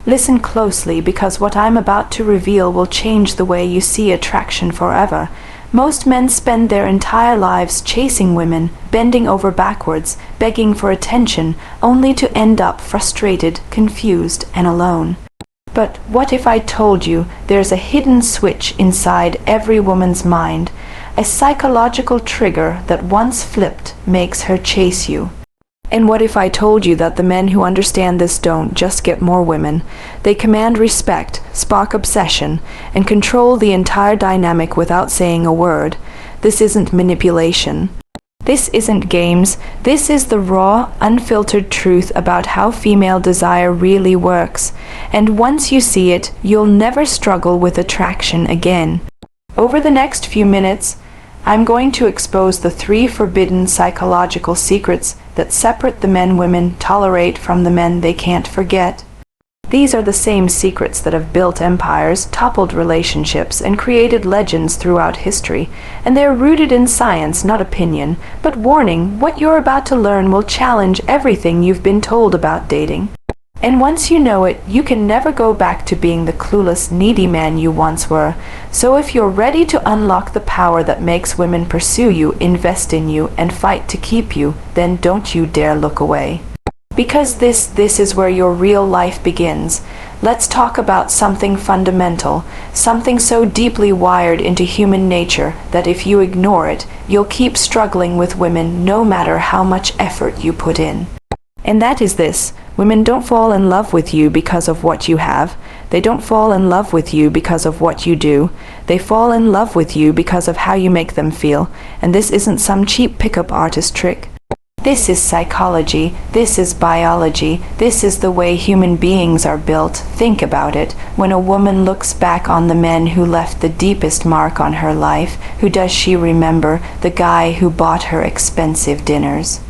Listen closely, because what I'm about to reveal will change the way you see attraction forever. Most men spend their entire lives chasing women, bending over backwards, begging for attention, only to end up frustrated, confused, and alone. But what if I told you there's a hidden switch inside every woman's mind, a psychological trigger that once flipped makes her chase you? And what if I told you that the men who understand this don't just get more women? They command respect, spark obsession, and control the entire dynamic without saying a word. This isn't manipulation. This isn't games. This is the raw, unfiltered truth about how female desire really works. And once you see it, you'll never struggle with attraction again. Over the next few minutes, I'm going to expose the 3 forbidden psychological secrets that separate the men women tolerate from the men they can't forget. These are the same secrets that have built empires, toppled relationships, and created legends throughout history, and they're rooted in science, not opinion. But warning, what you're about to learn will challenge everything you've been told about dating. And once you know it, you can never go back to being the clueless, needy man you once were. So if you're ready to unlock the power that makes women pursue you, invest in you, and fight to keep you, then don't you dare look away. Because this is where your real life begins. Let's talk about something fundamental, something so deeply wired into human nature that if you ignore it, you'll keep struggling with women no matter how much effort you put in. And that is this: women don't fall in love with you because of what you have. They don't fall in love with you because of what you do. They fall in love with you because of how you make them feel. And this isn't some cheap pickup artist trick. This is psychology. This is biology. This is the way human beings are built. Think about it. When a woman looks back on the men who left the deepest mark on her life, who does she remember? The guy who bought her expensive dinners.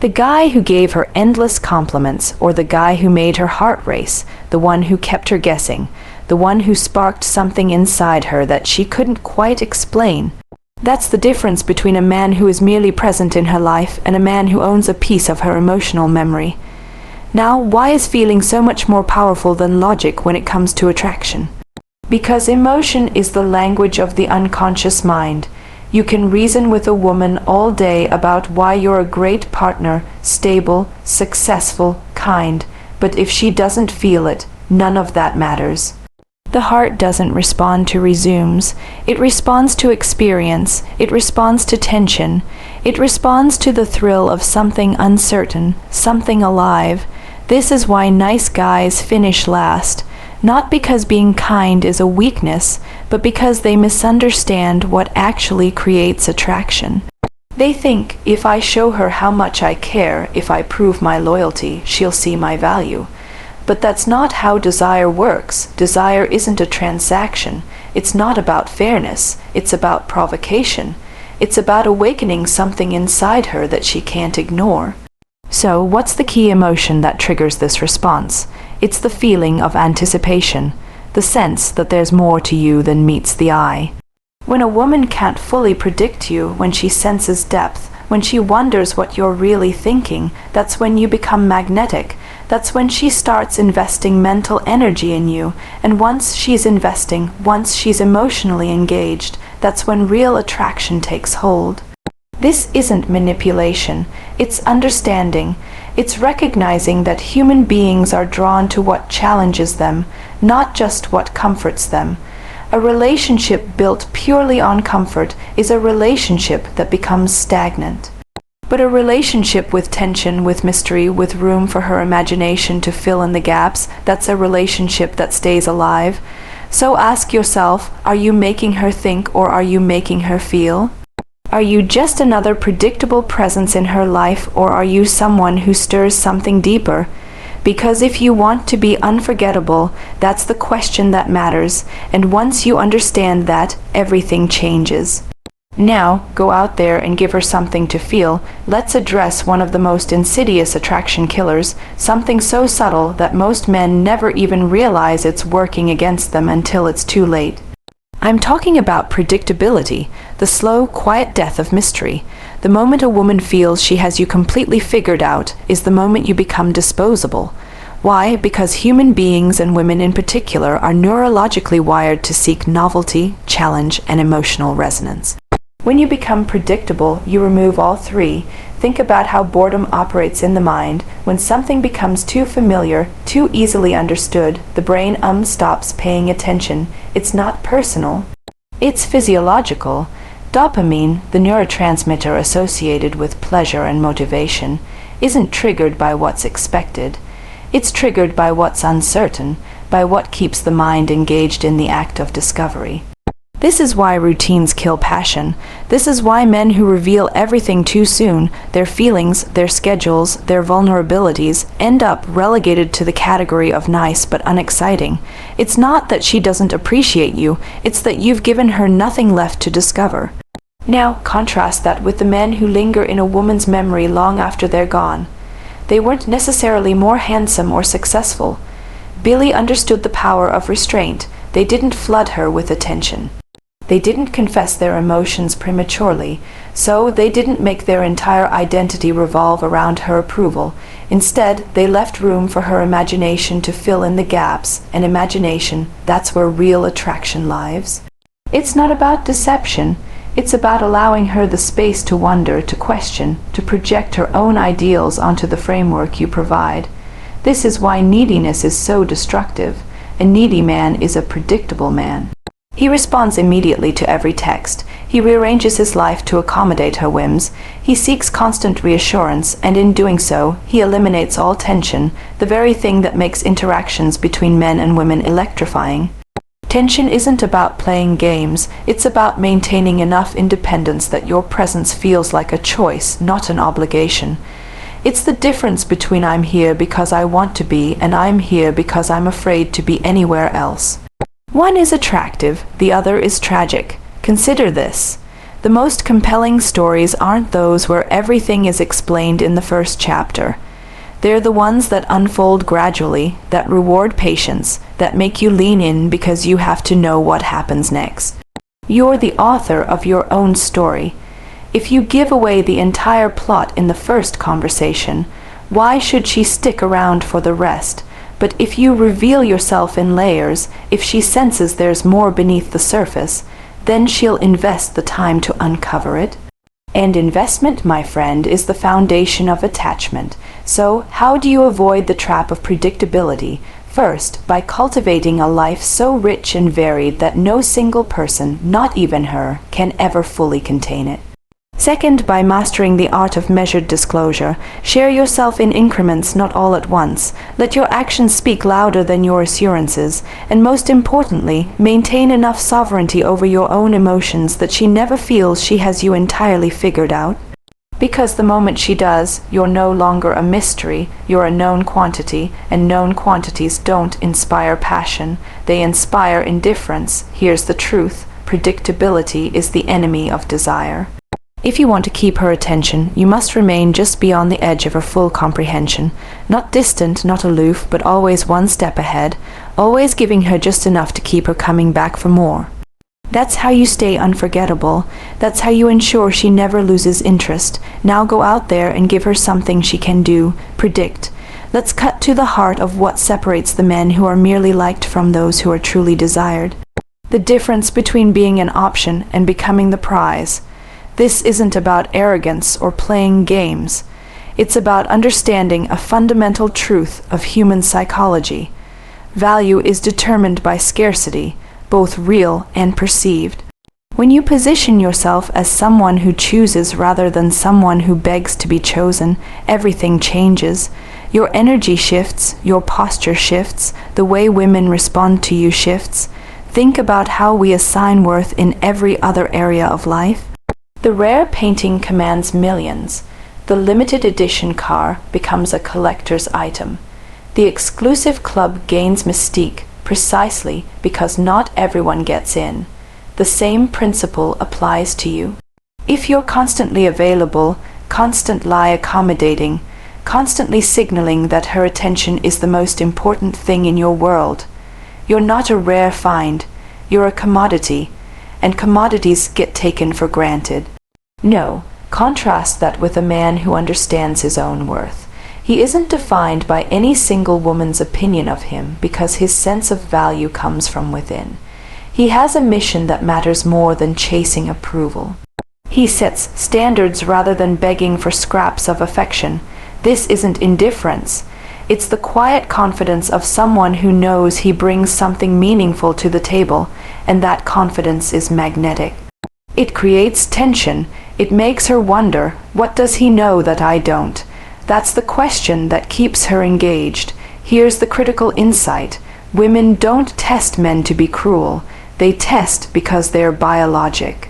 The guy who gave her endless compliments, or the guy who made her heart race, the one who kept her guessing, the one who sparked something inside her that she couldn't quite explain. That's the difference between a man who is merely present in her life and a man who owns a piece of her emotional memory. Now, why is feeling so much more powerful than logic when it comes to attraction? Because emotion is the language of the unconscious mind. You can reason with a woman all day about why you're a great partner, stable, successful, kind, but if she doesn't feel it, none of that matters. The heart doesn't respond to resumes. It responds to experience. It responds to tension. It responds to the thrill of something uncertain, something alive. This is why nice guys finish last. Not because being kind is a weakness, but because they misunderstand what actually creates attraction. They think, if I show her how much I care, if I prove my loyalty, she'll see my value. But that's not how desire works. Desire isn't a transaction. It's not about fairness. It's about provocation. It's about awakening something inside her that she can't ignore. So, what's the key emotion that triggers this response? It's the feeling of anticipation, the sense that there's more to you than meets the eye. When a woman can't fully predict you, when she senses depth, when she wonders what you're really thinking, that's when you become magnetic. That's when she starts investing mental energy in you. And once she's investing, once she's emotionally engaged, that's when real attraction takes hold. This isn't manipulation. It's understanding. It's recognizing that human beings are drawn to what challenges them, not just what comforts them. A relationship built purely on comfort is a relationship that becomes stagnant. But a relationship with tension, with mystery, with room for her imagination to fill in the gaps, that's a relationship that stays alive. So ask yourself, are you making her think or are you making her feel? Are you just another predictable presence in her life, or are you someone who stirs something deeper? Because if you want to be unforgettable, that's the question that matters, and once you understand that, everything changes. Now, go out there and give her something to feel. Let's address one of the most insidious attraction killers, something so subtle that most men never even realize it's working against them until it's too late. I'm talking about predictability, the slow, quiet death of mystery. The moment a woman feels she has you completely figured out is the moment you become disposable. Why? Because human beings, and women in particular, are neurologically wired to seek novelty, challenge, and emotional resonance. When you become predictable, you remove all three. Think about how boredom operates in the mind. When something becomes too familiar, too easily understood, the brain stops paying attention. It's not personal. It's physiological. Dopamine, the neurotransmitter associated with pleasure and motivation, isn't triggered by what's expected. It's triggered by what's uncertain, by what keeps the mind engaged in the act of discovery. This is why routines kill passion. This is why men who reveal everything too soon, their feelings, their schedules, their vulnerabilities, end up relegated to the category of nice but unexciting. It's not that she doesn't appreciate you, it's that you've given her nothing left to discover. Now, contrast that with the men who linger in a woman's memory long after they're gone. They weren't necessarily more handsome or successful. Billy understood the power of restraint. They didn't flood her with attention. They didn't confess their emotions prematurely, so they didn't make their entire identity revolve around her approval. Instead, they left room for her imagination to fill in the gaps, and imagination, that's where real attraction lies. It's not about deception. It's about allowing her the space to wonder, to question, to project her own ideals onto the framework you provide. This is why neediness is so destructive. A needy man is a predictable man. He responds immediately to every text. He rearranges his life to accommodate her whims. He seeks constant reassurance, and in doing so, he eliminates all tension, the very thing that makes interactions between men and women electrifying. Tension isn't about playing games. It's about maintaining enough independence that your presence feels like a choice, not an obligation. It's the difference between I'm here because I want to be and I'm here because I'm afraid to be anywhere else. One is attractive, the other is tragic. Consider this. The most compelling stories aren't those where everything is explained in the first chapter. They're the ones that unfold gradually, that reward patience, that make you lean in because you have to know what happens next. You're the author of your own story. If you give away the entire plot in the first conversation, why should she stick around for the rest? But if you reveal yourself in layers, if she senses there's more beneath the surface, then she'll invest the time to uncover it. And investment, my friend, is the foundation of attachment. So, how do you avoid the trap of predictability? First, by cultivating a life so rich and varied that no single person, not even her, can ever fully contain it. Second, by mastering the art of measured disclosure. Share yourself in increments, not all at once. Let your actions speak louder than your assurances. And most importantly, maintain enough sovereignty over your own emotions that she never feels she has you entirely figured out. Because the moment she does, you're no longer a mystery, you're a known quantity, and known quantities don't inspire passion. They inspire indifference. Here's the truth. Predictability is the enemy of desire. If you want to keep her attention, you must remain just beyond the edge of her full comprehension, not distant, not aloof, but always one step ahead, always giving her just enough to keep her coming back for more. That's how you stay unforgettable. That's how you ensure she never loses interest. Now go out there and give her something she can do, predict. Let's cut to the heart of what separates the men who are merely liked from those who are truly desired. The difference between being an option and becoming the prize. This isn't about arrogance or playing games. It's about understanding a fundamental truth of human psychology. Value is determined by scarcity, both real and perceived. When you position yourself as someone who chooses rather than someone who begs to be chosen, everything changes. Your energy shifts, your posture shifts, the way women respond to you shifts. Think about how we assign worth in every other area of life. The rare painting commands millions. The limited edition car becomes a collector's item. The exclusive club gains mystique precisely because not everyone gets in. The same principle applies to you. If you're constantly available, constantly accommodating, constantly signaling that her attention is the most important thing in your world, you're not a rare find, you're a commodity, and commodities get taken for granted. No, contrast that with a man who understands his own worth. He isn't defined by any single woman's opinion of him because his sense of value comes from within. He has a mission that matters more than chasing approval. He sets standards rather than begging for scraps of affection. This isn't indifference. It's the quiet confidence of someone who knows he brings something meaningful to the table, and that confidence is magnetic. It creates tension. It makes her wonder, what does he know that I don't? That's the question that keeps her engaged. Here's the critical insight. Women don't test men to be cruel. They test because they're biologic.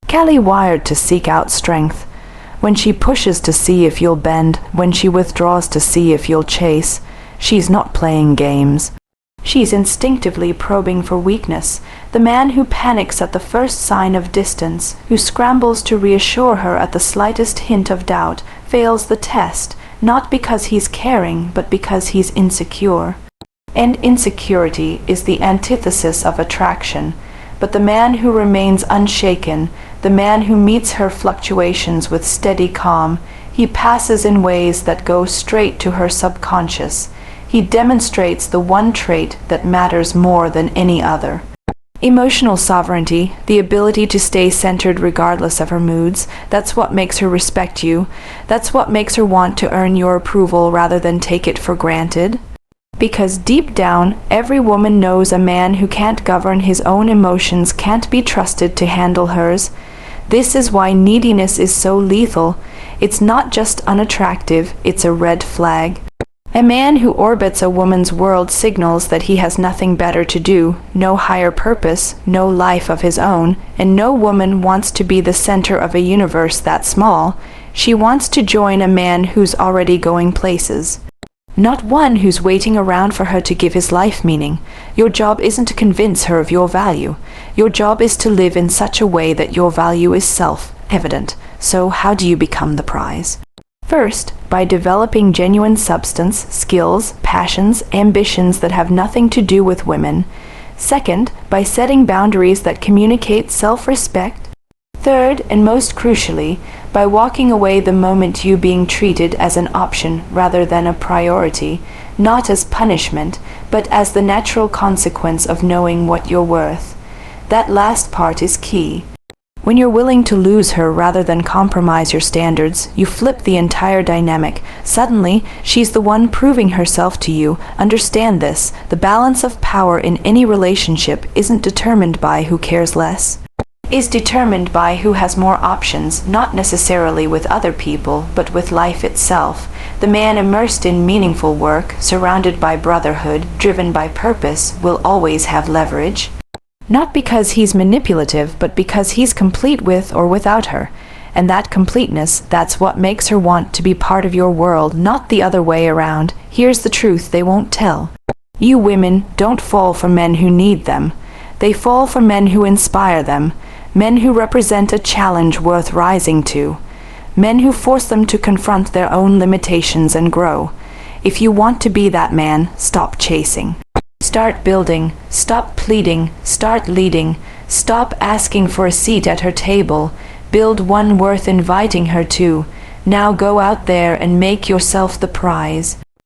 Kelly wired to seek out strength. When she pushes to see if you'll bend, when she withdraws to see if you'll chase, she's not playing games. She's instinctively probing for weakness, the man who panics at the first sign of distance, who scrambles to reassure her at the slightest hint of doubt, fails the test, not because he's caring, but because he's insecure. And insecurity is the antithesis of attraction. But the man who remains unshaken, the man who meets her fluctuations with steady calm, he passes in ways that go straight to her subconscious. He demonstrates the one trait that matters more than any other. Emotional sovereignty, the ability to stay centered regardless of her moods, that's what makes her respect you. That's what makes her want to earn your approval rather than take it for granted. Because deep down, every woman knows a man who can't govern his own emotions can't be trusted to handle hers. This is why neediness is so lethal. It's not just unattractive, it's a red flag. A man who orbits a woman's world signals that he has nothing better to do, no higher purpose, no life of his own, and no woman wants to be the center of a universe that small. She wants to join a man who's already going places. Not one who's waiting around for her to give his life meaning. Your job isn't to convince her of your value. Your job is to live in such a way that your value is self-evident. So how do you become the prize? First, by developing genuine substance, skills, passions, ambitions that have nothing to do with women. Second, by setting boundaries that communicate self-respect. Third, and most crucially, by walking away the moment you being treated as an option rather than a priority, not as punishment, but as the natural consequence of knowing what you're worth. That last part is key. When you're willing to lose her rather than compromise your standards, you flip the entire dynamic. Suddenly, she's the one proving herself to you. Understand this, the balance of power in any relationship isn't determined by who cares less. Is determined by who has more options, not necessarily with other people, but with life itself. The man immersed in meaningful work, surrounded by brotherhood, driven by purpose, will always have leverage. Not because he's manipulative, but because he's complete with or without her. And that completeness, that's what makes her want to be part of your world, not the other way around. Here's the truth they won't tell. You women don't fall for men who need them. They fall for men who inspire them. Men who represent a challenge worth rising to. Men who force them to confront their own limitations and grow. If you want to be that man, stop chasing. Start building, stop pleading, start leading, stop asking for a seat at her table, build one worth inviting her to. Now go out there and make yourself the prize.